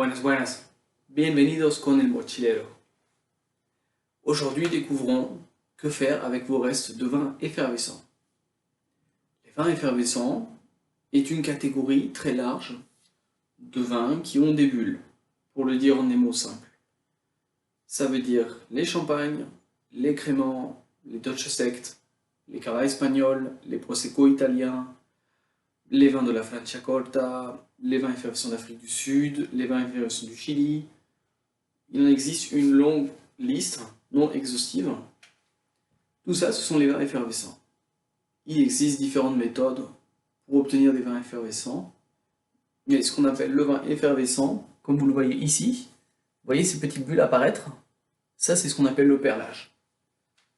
Buenas, buenas. Bienvenidos con el mochilero. Aujourd'hui, découvrons que faire avec vos restes de vins effervescents. Les vins effervescents est une catégorie très large de vins qui ont des bulles, pour le dire en des mots simples. Ça veut dire les champagnes, les crémants, les dolce sect, les cava espagnols, les prosecco italiens, les vins de la Franciacorta, les vins effervescents d'Afrique du Sud, les vins effervescents du Chili. Il en existe une longue liste, non exhaustive. Tout ça, ce sont les vins effervescents. Il existe différentes méthodes pour obtenir des vins effervescents. Mais ce qu'on appelle le vin effervescent, comme vous le voyez ici, vous voyez ces petites bulles apparaître? Ça, c'est ce qu'on appelle le perlage.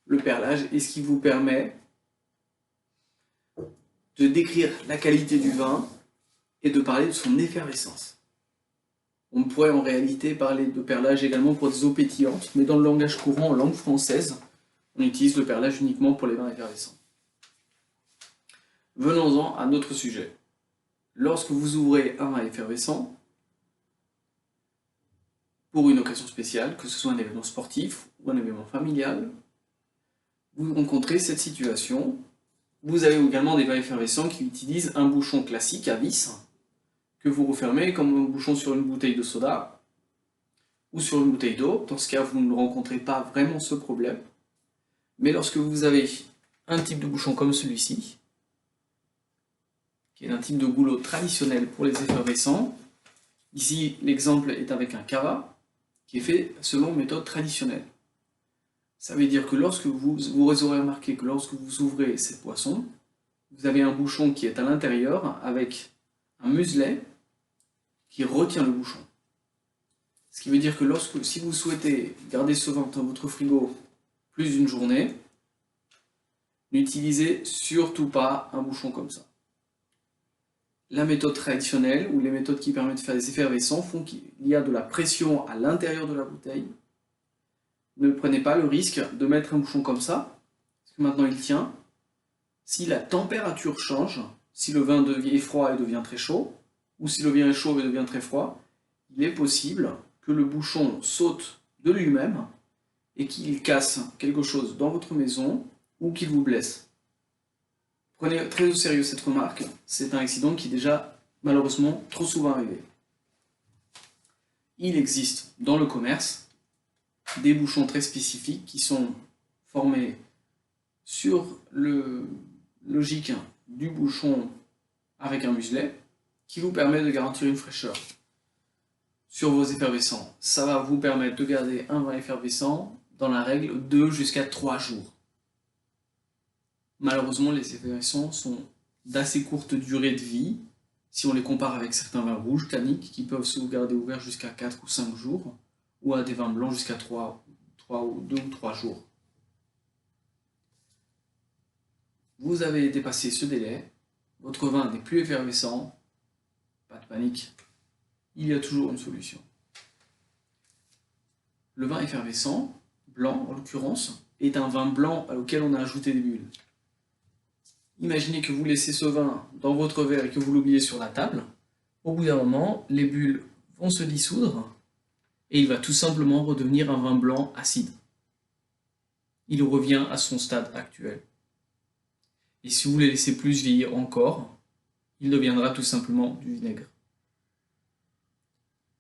Le perlage est ce qui vous permet de décrire la qualité du vin et de parler de son effervescence. On pourrait en réalité parler de perlage également pour des eaux pétillantes, mais dans le langage courant, en langue française, on utilise le perlage uniquement pour les vins effervescents. Venons-en à notre sujet. Lorsque vous ouvrez un vin effervescent, pour une occasion spéciale, que ce soit un événement sportif ou un événement familial, vous rencontrez cette situation. Vous avez également des vins effervescents qui utilisent un bouchon classique à vis, que vous refermez comme un bouchon sur une bouteille de soda ou sur une bouteille d'eau. Dans ce cas, vous ne rencontrez pas vraiment ce problème. Mais lorsque vous avez un type de bouchon comme celui-ci, qui est un type de goulot traditionnel pour les effervescents, ici l'exemple est avec un cava, qui est fait selon méthode traditionnelle. Ça veut dire que lorsque vous aurez remarqué que lorsque vous ouvrez cette boisson, vous avez un bouchon qui est à l'intérieur avec un muselet qui retient le bouchon. Ce qui veut dire que si vous souhaitez garder ce vin dans votre frigo plus d'une journée, n'utilisez surtout pas un bouchon comme ça. La méthode traditionnelle, ou les méthodes qui permettent de faire des effervescents, font qu'il y a de la pression à l'intérieur de la bouteille. Ne prenez pas le risque de mettre un bouchon comme ça, parce que maintenant il tient. Si la température change, si le vin est froid et devient très chaud, ou si le vin est chaud et devient très froid, il est possible que le bouchon saute de lui-même et qu'il casse quelque chose dans votre maison ou qu'il vous blesse. Prenez très au sérieux cette remarque, c'est un accident qui est déjà malheureusement trop souvent arrivé. Il existe dans le commerce des bouchons très spécifiques qui sont formés sur le logique du bouchon avec un muselet qui vous permet de garantir une fraîcheur sur vos effervescents. Ça va vous permettre de garder un vin effervescent dans la règle 2 jusqu'à 3 jours. Malheureusement, les effervescents sont d'assez courte durée de vie si on les compare avec certains vins rouges tanniques qui peuvent se garder ouverts jusqu'à 4 ou 5 jours ou à des vins blancs jusqu'à 2 ou 3 jours. Vous avez dépassé ce délai, votre vin n'est plus effervescent, pas de panique, il y a toujours une solution. Le vin effervescent, blanc en l'occurrence, est un vin blanc auquel on a ajouté des bulles. Imaginez que vous laissez ce vin dans votre verre et que vous l'oubliez sur la table. Au bout d'un moment, les bulles vont se dissoudre et il va tout simplement redevenir un vin blanc acide. Il revient à son stade actuel. Et si vous le laissez plus vieillir encore, il deviendra tout simplement du vinaigre.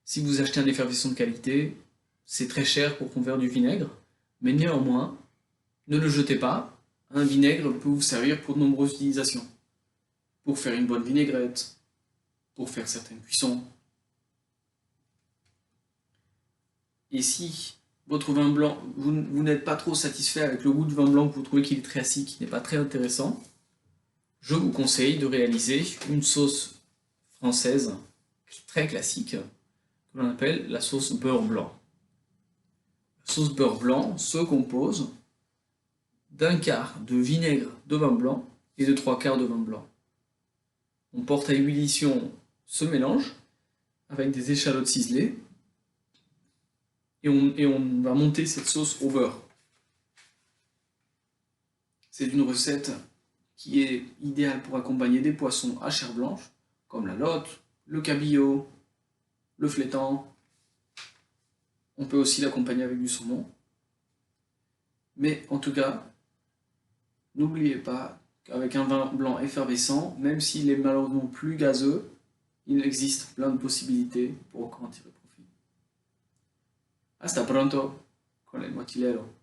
Si vous achetez un effervescent de qualité, c'est très cher pour faire du vinaigre, mais néanmoins, ne le jetez pas. Un vinaigre peut vous servir pour de nombreuses utilisations. Pour faire une bonne vinaigrette, pour faire certaines cuissons. Et si votre vin blanc, vous n'êtes pas trop satisfait avec le goût du vin blanc, que vous trouvez qu'il est très acide, qui n'est pas très intéressant, je vous conseille de réaliser une sauce française très classique, que l'on appelle la sauce beurre blanc. La sauce beurre blanc se compose d'un quart de vinaigre de vin blanc et de 3/4 de vin blanc. On porte à ébullition ce mélange avec des échalotes ciselées et on va monter cette sauce au beurre. C'est une recette qui est idéale pour accompagner des poissons à chair blanche comme la lotte, le cabillaud, le flétan, On peut aussi l'accompagner avec du saumon. Mais en tout cas, n'oubliez pas qu'avec un vin blanc effervescent, même s'il est malheureusement plus gazeux, il existe plein de possibilités pour en tirer profit. Hasta pronto con el mochilero.